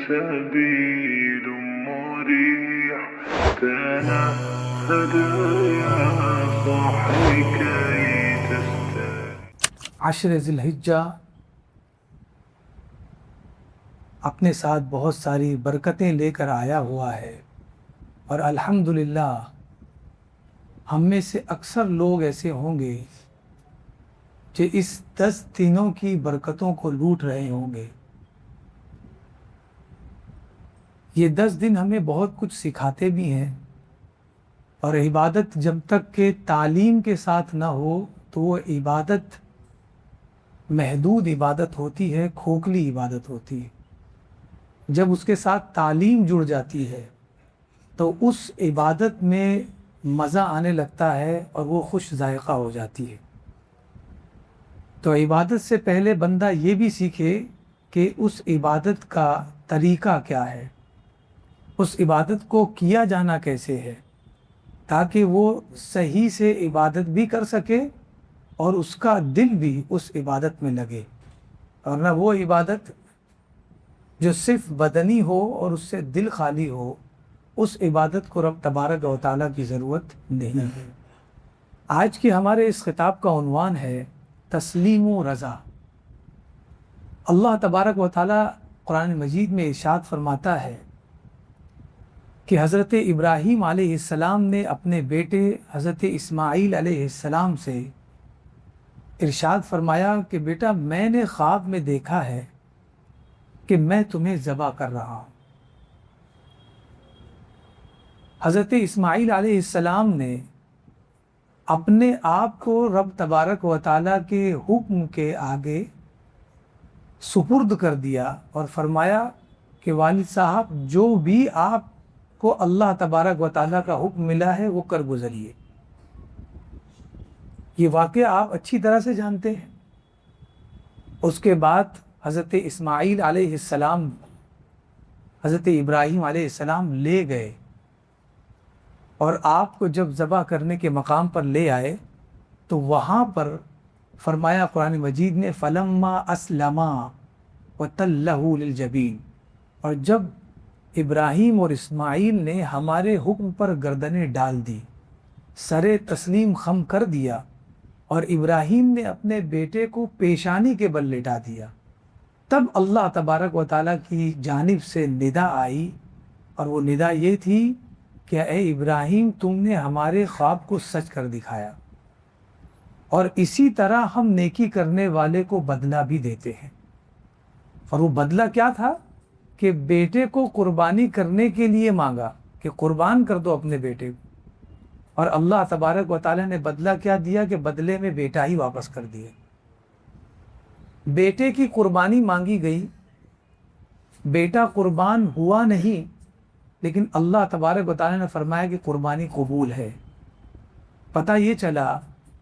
سبيل مريح تنهد يا صاحي كي تستريح. عشر ذی الحجہ اپنے ساتھ بہت ساری برکتیں لے کر آیا ہوا ہے، اور الحمدللہ ہم میں سے اکثر لوگ ایسے ہوں گے جو اس 10 دنوں کی برکتوں کو لوٹ رہے ہوں گے۔ یہ 10 دن ہمیں بہت کچھ سکھاتے بھی ہیں، اور عبادت جب تک کہ تعلیم کے ساتھ نہ ہو تو وہ عبادت محدود عبادت ہوتی ہے، کھوکھلی عبادت ہوتی ہے۔ جب اس کے ساتھ تعلیم جڑ جاتی ہے تو اس عبادت میں مزہ آنے لگتا ہے اور وہ خوش ذائقہ ہو جاتی ہے۔ تو عبادت سے پہلے بندہ یہ بھی سیکھے کہ اس عبادت کا طریقہ کیا ہے، اس عبادت کو کیا جانا کیسے ہے، تاکہ وہ صحیح سے عبادت بھی کر سکے اور اس کا دل بھی اس عبادت میں لگے، اور نہ وہ عبادت جو صرف بدنی ہو اور اس سے دل خالی ہو، اس عبادت کو رب تبارک و تعالیٰ کی ضرورت نہیں ہے۔ آج کے ہمارے اس خطاب کا عنوان ہے تسلیم و رضا۔ اللہ تبارک و تعالیٰ قرآن مجید میں ارشاد فرماتا ہے کہ حضرت ابراہیم علیہ السلام نے اپنے بیٹے حضرت اسماعیل علیہ السلام سے ارشاد فرمایا کہ بیٹا، میں نے خواب میں دیکھا ہے کہ میں تمہیں ذبح کر رہا ہوں۔ حضرت اسماعیل علیہ السلام نے اپنے آپ کو رب تبارک و تعالیٰ کے حکم کے آگے سپرد کر دیا اور فرمایا کہ والد صاحب، جو بھی آپ کو اللہ تبارک و تعالیٰ کا حکم ملا ہے وہ کر گزریے۔ یہ واقعہ آپ اچھی طرح سے جانتے ہیں۔ اس کے بعد حضرت اسماعیل علیہ السلام حضرت ابراہیم علیہ السلام لے گئے، اور آپ کو جب ذبح کرنے کے مقام پر لے آئے تو وہاں پر فرمایا قرآن مجید نے فَلَمَّا أَسْلَمَا وَتَلَّهُ لِلْجَبِينِ، اور جب ابراہیم اور اسماعیل نے ہمارے حکم پر گردنیں ڈال دی، سر تسلیم خم کر دیا، اور ابراہیم نے اپنے بیٹے کو پیشانی کے بل لٹا دیا، تب اللہ تبارک و تعالیٰ کی جانب سے ندا آئی، اور وہ ندا یہ تھی کہ اے ابراہیم، تم نے ہمارے خواب کو سچ کر دکھایا، اور اسی طرح ہم نیکی کرنے والے کو بدلہ بھی دیتے ہیں۔ اور وہ بدلہ کیا تھا کہ بیٹے کو قربانی کرنے کے لیے مانگا کہ قربان کر دو اپنے بیٹے کو، اور اللہ تبارک و تعالیٰ نے بدلہ کیا دیا کہ بدلے میں بیٹا ہی واپس کر دیا۔ بیٹے کی قربانی مانگی گئی، بیٹا قربان ہوا نہیں، لیکن اللہ تبارک و تعالیٰ نے فرمایا کہ قربانی قبول ہے۔ پتہ یہ چلا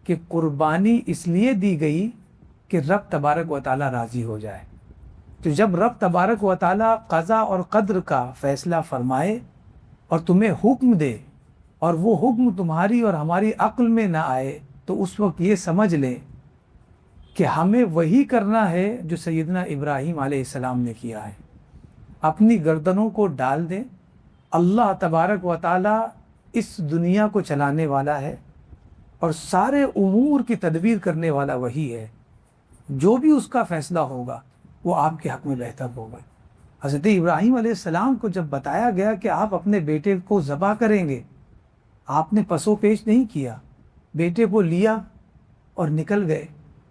کہ قربانی اس لیے دی گئی کہ رب تبارک و تعالیٰ راضی ہو جائے۔ تو جب رب تبارک و تعالیٰ قضا اور قدر کا فیصلہ فرمائے اور تمہیں حکم دے، اور وہ حکم تمہاری اور ہماری عقل میں نہ آئے، تو اس وقت یہ سمجھ لیں کہ ہمیں وہی کرنا ہے جو سیدنا ابراہیم علیہ السلام نے کیا ہے۔ اپنی گردنوں کو ڈال دیں۔ اللہ تبارک و تعالیٰ اس دنیا کو چلانے والا ہے، اور سارے امور کی تدبیر کرنے والا وہی ہے۔ جو بھی اس کا فیصلہ ہوگا وہ آپ کے حق میں بہتر ہوگا۔ حضرت ابراہیم علیہ السلام کو جب بتایا گیا کہ آپ اپنے بیٹے کو ذبح کریں گے، آپ نے پسو پیش نہیں کیا، بیٹے کو لیا اور نکل گئے۔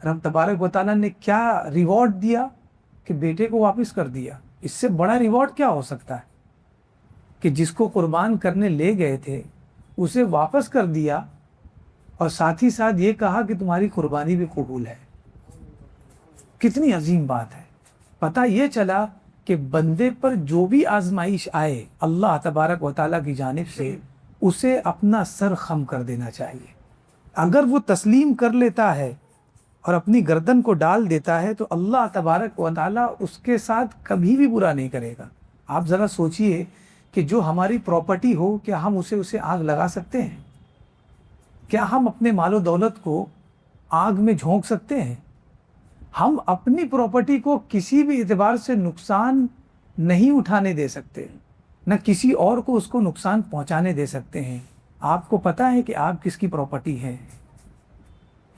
رب تبارک و تعالیٰ نے کیا ریوارڈ دیا کہ بیٹے کو واپس کر دیا۔ اس سے بڑا ریوارڈ کیا ہو سکتا ہے کہ جس کو قربان کرنے لے گئے تھے اسے واپس کر دیا، اور ساتھ ہی ساتھ یہ کہا کہ تمہاری قربانی بھی قبول ہے۔ کتنی عظیم بات ہے۔ پتہ یہ چلا کہ بندے پر جو بھی آزمائش آئے اللہ تبارک و تعالیٰ کی جانب سے، اسے اپنا سر خم کر دینا چاہیے۔ اگر وہ تسلیم کر لیتا ہے اور اپنی گردن کو ڈال دیتا ہے تو اللہ تبارک و تعالیٰ اس کے ساتھ کبھی بھی برا نہیں کرے گا۔ آپ ذرا سوچئے کہ جو ہماری پراپرٹی ہو، کیا ہم اسے آگ لگا سکتے ہیں؟ کیا ہم اپنے مال و دولت کو آگ میں جھونک سکتے ہیں؟ ہم اپنی پراپرٹی کو کسی بھی اعتبار سے نقصان نہیں اٹھانے دے سکتے، نہ کسی اور کو اس کو نقصان پہنچانے دے سکتے ہیں۔ آپ کو پتہ ہے کہ آپ کس کی پراپرٹی ہے؟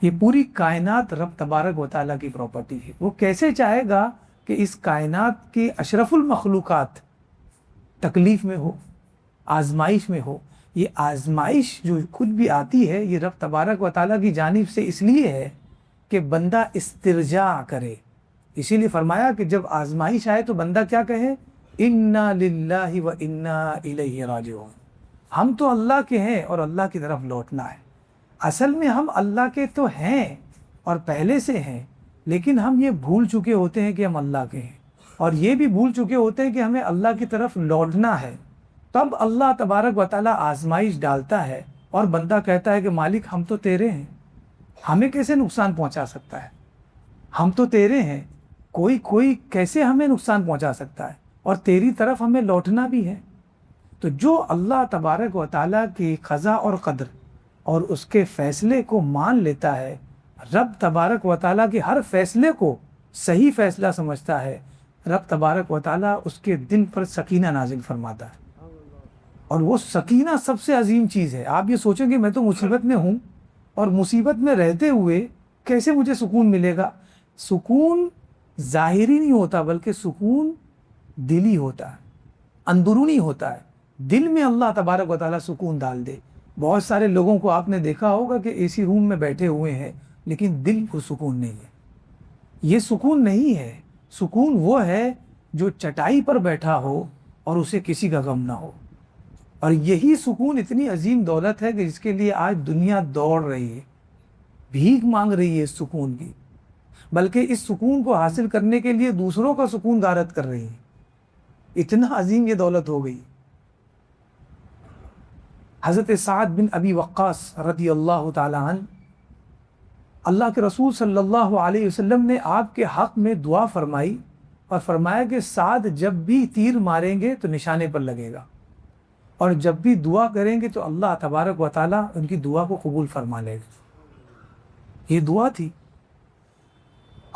یہ پوری کائنات رب تبارک و تعالیٰ کی پراپرٹی ہے۔ وہ کیسے چاہے گا کہ اس کائنات کے اشرف المخلوقات تکلیف میں ہو، آزمائش میں ہو؟ یہ آزمائش جو خود بھی آتی ہے یہ رب تبارک و تعالیٰ کی جانب سے اس لیے ہے کہ بندہ استرجاع کرے۔ اسی لیے فرمایا کہ جب آزمائش آئے تو بندہ کیا کہے؟ انا للہ و انا الیہ راجعون، ہم تو اللہ کے ہیں اور اللہ کی طرف لوٹنا ہے۔ اصل میں ہم اللہ کے تو ہیں اور پہلے سے ہیں، لیکن ہم یہ بھول چکے ہوتے ہیں کہ ہم اللہ کے ہیں، اور یہ بھی بھول چکے ہوتے ہیں کہ ہمیں اللہ کی طرف لوٹنا ہے۔ تب اللہ تبارک و تعالیٰ آزمائش ڈالتا ہے اور بندہ کہتا ہے کہ مالک ہم تو تیرے ہیں، ہمیں کیسے نقصان پہنچا سکتا ہے؟ ہم تو تیرے ہیں، کوئی کیسے ہمیں نقصان پہنچا سکتا ہے؟ اور تیری طرف ہمیں لوٹنا بھی ہے۔ تو جو اللہ تبارک و تعالیٰ کی قضا اور قدر اور اس کے فیصلے کو مان لیتا ہے، رب تبارک و تعالیٰ کے ہر فیصلے کو صحیح فیصلہ سمجھتا ہے، رب تبارک و تعالیٰ اس کے دل پر سکینہ نازل فرماتا ہے۔ اور وہ سکینہ سب سے عظیم چیز ہے۔ آپ یہ سوچیں کہ میں تو مصیبت میں ہوں اور مصیبت میں رہتے ہوئے کیسے مجھے سکون ملے گا؟ سکون ظاہری نہیں ہوتا بلکہ سکون دلی ہوتا ہے، اندرونی ہوتا ہے۔ دل میں اللہ تبارک و تعالیٰ سکون ڈال دے۔ بہت سارے لوگوں کو آپ نے دیکھا ہوگا کہ اے سی روم میں بیٹھے ہوئے ہیں لیکن دل کو سکون نہیں ہے۔ یہ سکون نہیں ہے۔ سکون وہ ہے جو چٹائی پر بیٹھا ہو اور اسے کسی کا غم نہ ہو۔ اور یہی سکون اتنی عظیم دولت ہے کہ جس کے لیے آج دنیا دوڑ رہی ہے، بھیک مانگ رہی ہے اس سکون کی، بلکہ اس سکون کو حاصل کرنے کے لیے دوسروں کا سکون غارت کر رہی ہے۔ اتنا عظیم یہ دولت ہو گئی۔ حضرت سعد بن ابی وقاص رضی اللہ تعالیٰ عنہ، اللہ کے رسول صلی اللہ علیہ وسلم نے آپ کے حق میں دعا فرمائی اور فرمایا کہ سعد جب بھی تیر ماریں گے تو نشانے پر لگے گا، اور جب بھی دعا کریں گے تو اللہ تبارک و تعالیٰ ان کی دعا کو قبول فرما لے گا۔ یہ دعا تھی۔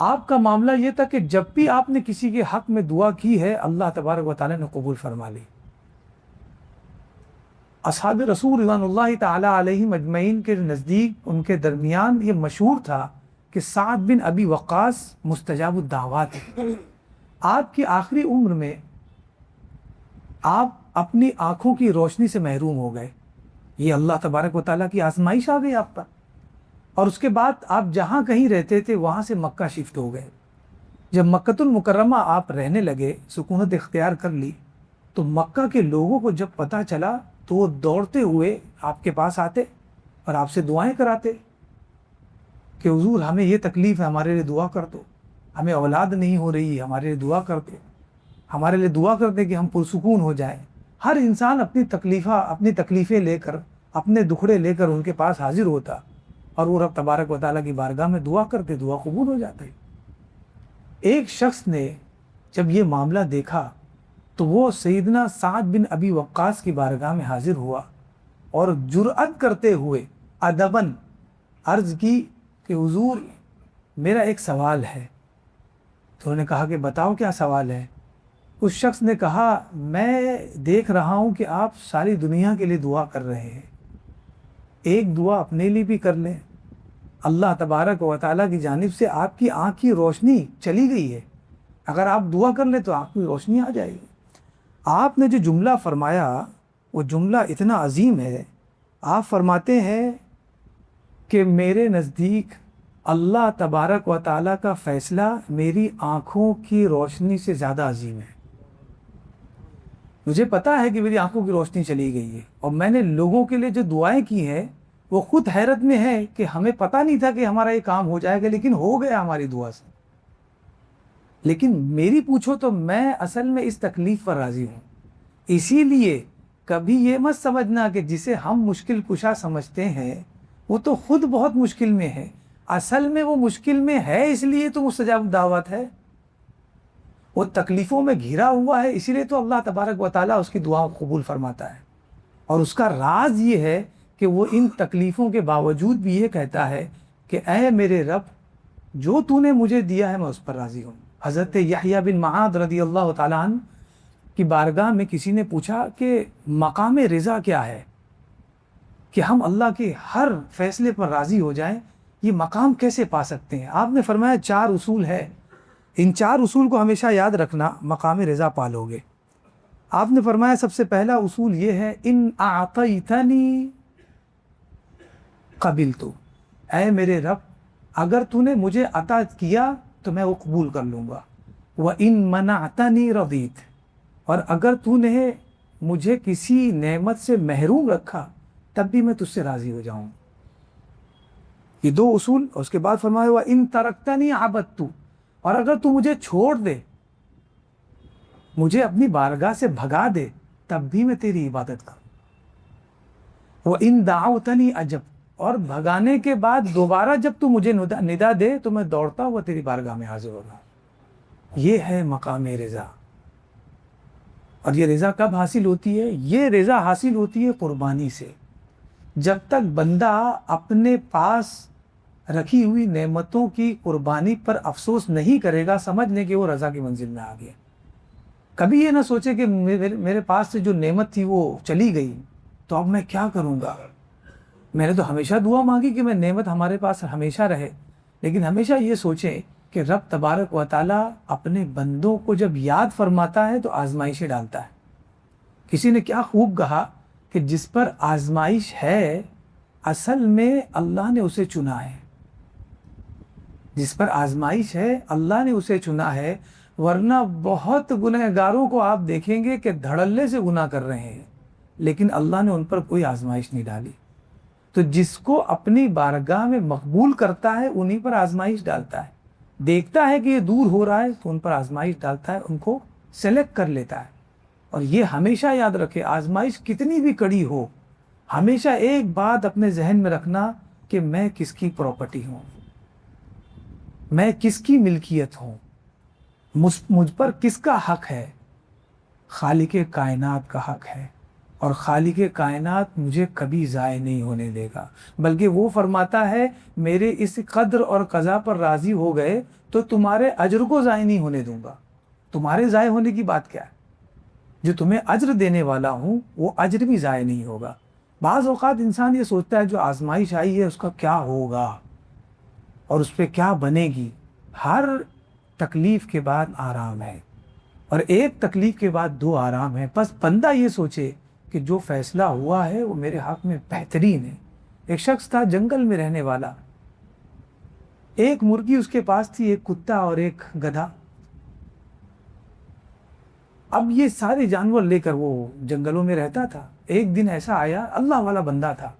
آپ کا معاملہ یہ تھا کہ جب بھی آپ نے کسی کے حق میں دعا کی ہے اللہ تبارک و تعالیٰ نے قبول فرما لی۔ اصحاب رسول رضوان اللہ تعالیٰ علیہ مجمعین کے نزدیک ان کے درمیان یہ مشہور تھا کہ سعد بن ابی وقاص مستجاب الدعوات ہیں۔ آپ کی آخری عمر میں آپ اپنی آنکھوں کی روشنی سے محروم ہو گئے۔ یہ اللہ تبارک و تعالیٰ کی آزمائش آ گئی آپ پر، اور اس کے بعد آپ جہاں کہیں رہتے تھے وہاں سے مکہ شفٹ ہو گئے۔ جب مکۃ المکرمہ آپ رہنے لگے، سکونت اختیار کر لی، تو مکہ کے لوگوں کو جب پتہ چلا تو وہ دوڑتے ہوئے آپ کے پاس آتے اور آپ سے دعائیں کراتے کہ حضور ہمیں یہ تکلیف ہے، ہمارے لیے دعا کر دو، ہمیں اولاد نہیں ہو رہی ہے، ہمارے لیے دعا کر دو، ہمارے لیے دعا کر دے کہ ہم پرسکون ہو جائیں۔ ہر انسان اپنی تکلیفیں لے کر، اپنے دکھڑے لے کر ان کے پاس حاضر ہوتا اور وہ رب تبارک و تعالیٰ کی بارگاہ میں دعا کرتے، دعا قبول ہو جاتی۔ ایک شخص نے جب یہ معاملہ دیکھا تو وہ سیدنا سعد بن ابی وقاص کی بارگاہ میں حاضر ہوا اور جرأت کرتے ہوئے ادباً عرض کی کہ حضور میرا ایک سوال ہے۔ تو انہوں نے کہا کہ بتاؤ کیا سوال ہے؟ اس شخص نے کہا میں دیکھ رہا ہوں کہ آپ ساری دنیا کے لیے دعا کر رہے ہیں، ایک دعا اپنے لیے بھی کر لیں۔ اللہ تبارک و تعالیٰ کی جانب سے آپ کی آنکھ کی روشنی چلی گئی ہے، اگر آپ دعا کر لیں تو آنکھ کی روشنی آ جائے گی۔ آپ نے جو جملہ فرمایا وہ جملہ اتنا عظیم ہے۔ آپ فرماتے ہیں کہ میرے نزدیک اللہ تبارک و تعالیٰ کا فیصلہ میری آنکھوں کی روشنی سے زیادہ عظیم ہے۔ مجھے پتا ہے کہ میری آنکھوں کی روشنی چلی گئی ہے، اور میں نے لوگوں کے لیے جو دعائیں کی ہیں وہ خود حیرت میں ہے کہ ہمیں پتہ نہیں تھا کہ ہمارا یہ کام ہو جائے گا، لیکن ہو گیا ہماری دعا سے۔ لیکن میری پوچھو تو میں اصل میں اس تکلیف پر راضی ہوں۔ اسی لیے کبھی یہ مت سمجھنا کہ جسے ہم مشکل کشا سمجھتے ہیں وہ تو خود بہت مشکل میں ہے، اصل میں وہ مشکل میں ہے اس لیے تو مستجاب الدعوات ہے، وہ تکلیفوں میں گھرا ہوا ہے، اسی لیے تو اللہ تبارک و تعالیٰ اس کی دعا قبول فرماتا ہے۔ اور اس کا راز یہ ہے کہ وہ ان تکلیفوں کے باوجود بھی یہ کہتا ہے کہ اے میرے رب جو تو نے مجھے دیا ہے میں اس پر راضی ہوں۔ حضرت یحییٰ بن معاذ رضی اللہ تعالیٰ عنہ کی بارگاہ میں کسی نے پوچھا کہ مقام رضا کیا ہے، کہ ہم اللہ کے ہر فیصلے پر راضی ہو جائیں، یہ مقام کیسے پا سکتے ہیں؟ آپ نے فرمایا 4 اصول ہے، ان 4 اصول کو ہمیشہ یاد رکھنا، مقام رضا پالو گے۔ آپ نے فرمایا سب سے پہلا اصول یہ ہے، ان اعطیتنی قبلت، اے میرے رب اگر تو نے مجھے عطا کیا تو میں وہ قبول کر لوں گا، وَإِن مَنَعْتَنِي رَضِيتُ، اور اگر تو نے مجھے کسی نعمت سے محروم رکھا تب بھی میں تجھ سے راضی ہو جاؤں۔ یہ 2 اصول، اور اس کے بعد فرمایا وَإِن تَرَكْتَنِي عَبَدْتُ، اور اگر تو مجھے چھوڑ دے، مجھے اپنی بارگاہ سے بھگا دے، تب بھی میں تیری عبادت کروں۔ وَإِن دَعَوْتَنِي أَجَبْتُ، اور بھگانے کے بعد دوبارہ جب تو مجھے ندا دے تو میں دوڑتا ہوا تیری بارگاہ میں حاضر ہوگا۔ یہ ہے مقام رضا۔ اور یہ رضا کب حاصل ہوتی ہے؟ یہ رضا حاصل ہوتی ہے قربانی سے۔ جب تک بندہ اپنے پاس رکھی ہوئی نعمتوں کی قربانی پر افسوس نہیں کرے گا، سمجھ لیں کہ وہ رضا کی منزل میں آ گیا۔ کبھی یہ نہ سوچے کہ میرے پاس سے جو نعمت تھی وہ چلی گئی تو اب میں کیا کروں گا۔ میں نے تو ہمیشہ دعا مانگی کہ میں نعمت ہمارے پاس ہمیشہ رہے، لیکن ہمیشہ یہ سوچیں کہ رب تبارک و تعالیٰ اپنے بندوں کو جب یاد فرماتا ہے تو آزمائشیں ڈالتا ہے۔ کسی نے کیا خوب کہا کہ جس پر آزمائش ہے اصل میں اللہ نے اسے چنا ہے، جس پر آزمائش ہے اللہ نے اسے چنا ہے، ورنہ بہت گنہگاروں کو آپ دیکھیں گے کہ دھڑلے سے گناہ کر رہے ہیں لیکن اللہ نے ان پر کوئی آزمائش نہیں ڈالی۔ تو جس کو اپنی بارگاہ میں مقبول کرتا ہے انہی پر آزمائش ڈالتا ہے، دیکھتا ہے کہ یہ دور ہو رہا ہے تو ان پر آزمائش ڈالتا ہے، ان کو سلیکٹ کر لیتا ہے۔ اور یہ ہمیشہ یاد رکھے، آزمائش کتنی بھی کڑی ہو، ہمیشہ ایک بات اپنے ذہن میں رکھنا کہ میں کس کی پراپرٹی ہوں، میں کس کی ملکیت ہوں، مجھ پر کس کا حق ہے۔ خالق کائنات کا حق ہے، اور خالق کائنات مجھے کبھی ضائع نہیں ہونے دے گا، بلکہ وہ فرماتا ہے میرے اس قدر اور قضا پر راضی ہو گئے تو تمہارے اجر کو ضائع نہیں ہونے دوں گا۔ تمہارے ضائع ہونے کی بات کیا ہے؟ جو تمہیں اجر دینے والا ہوں وہ اجر بھی ضائع نہیں ہوگا۔ بعض اوقات انسان یہ سوچتا ہے جو آزمائش آئی ہے اس کا کیا ہوگا اور اس پہ کیا بنے گی۔ ہر تکلیف کے بعد آرام ہے، اور ایک تکلیف کے بعد 2 آرام ہے۔ بس بندہ یہ سوچے کہ جو فیصلہ ہوا ہے وہ میرے حق میں بہترین ہے۔ ایک شخص تھا جنگل میں رہنے والا، ایک مرغی اس کے پاس تھی، ایک کتا اور ایک گدھا۔ اب یہ سارے جانور لے کر وہ جنگلوں میں رہتا تھا۔ ایک دن ایسا آیا، اللہ والا بندہ تھا،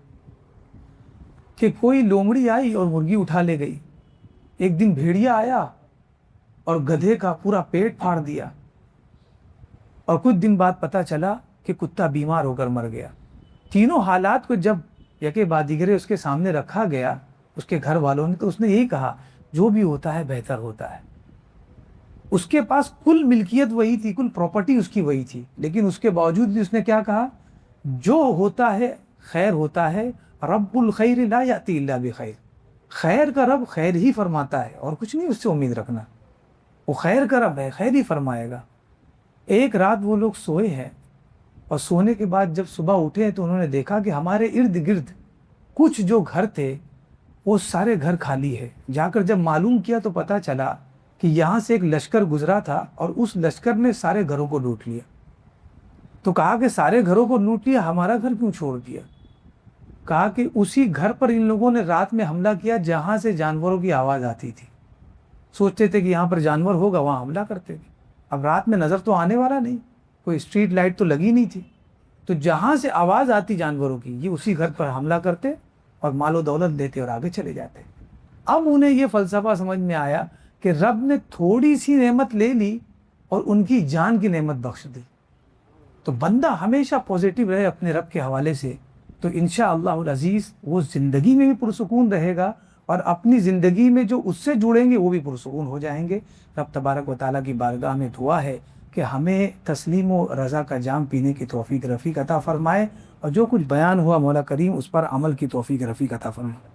کہ کوئی لومڑی آئی اور مرغی اٹھا لے گئی۔ ایک دن بھیڑیا آیا اور گدھے کا پورا پیٹ پھاڑ دیا، اور کچھ دن بعد پتہ چلا کہ کتا بیمار ہو کر مر گیا۔ تینوں حالات کو جب یکے بعد دیگرے اس کے سامنے رکھا گیا اس کے گھر والوں نے، تو اس نے یہی کہا جو بھی ہوتا ہے بہتر ہوتا ہے۔ اس کے پاس کل ملکیت وہی تھی، کل پراپرٹی اس کی وہی تھی، لیکن اس کے باوجود بھی اس نے کیا کہا؟ جو ہوتا ہے خیر ہوتا ہے، رب الخیر لا یاتی الا بخیر، خیر کا رب خیر ہی فرماتا ہے اور کچھ نہیں اس سے امید رکھنا، وہ خیر کا رب ہے، خیر ہی فرمائے گا۔ ایک رات وہ لوگ سوئے ہیں، اور سونے کے بعد جب صبح اٹھے تو انہوں نے دیکھا کہ ہمارے ارد گرد کچھ جو گھر تھے وہ سارے گھر خالی ہے۔ جا کر جب معلوم کیا تو پتہ چلا کہ یہاں سے ایک لشکر گزرا تھا اور اس لشکر نے سارے گھروں کو لوٹ لیا۔ تو کہا کہ سارے گھروں کو لوٹ لیا، ہمارا گھر کیوں چھوڑ دیا؟ کہا کہ اسی گھر پر ان لوگوں نے رات میں حملہ کیا جہاں سے جانوروں کی آواز آتی تھی، سوچتے تھے کہ یہاں پر جانور ہوگا، وہاں حملہ کرتے تھے۔ اب رات میں نظر تو آنے والا نہیں، کوئی اسٹریٹ لائٹ تو لگی نہیں تھی، تو جہاں سے آواز آتی جانوروں کی یہ اسی گھر پر حملہ کرتے اور مال و دولت دیتے اور آگے چلے جاتے۔ اب انہیں یہ فلسفہ سمجھ میں آیا کہ رب نے تھوڑی سی نعمت لے لی اور ان کی جان کی نعمت بخش دی۔ تو بندہ ہمیشہ پازیٹیو رہے اپنے رب کے حوالے سے، تو انشاءاللہ العزیز وہ زندگی میں بھی پرسکون رہے گا، اور اپنی زندگی میں جو اس سے جڑیں گے وہ بھی پرسکون ہو جائیں گے۔ رب تبارک و تعالیٰ کی بارگاہ میں دعا ہے کہ ہمیں تسلیم و رضا کا جام پینے کی توفیق رفیق عطا فرمائے، اور جو کچھ بیان ہوا مولا کریم اس پر عمل کی توفیق رفیق عطا فرمائے۔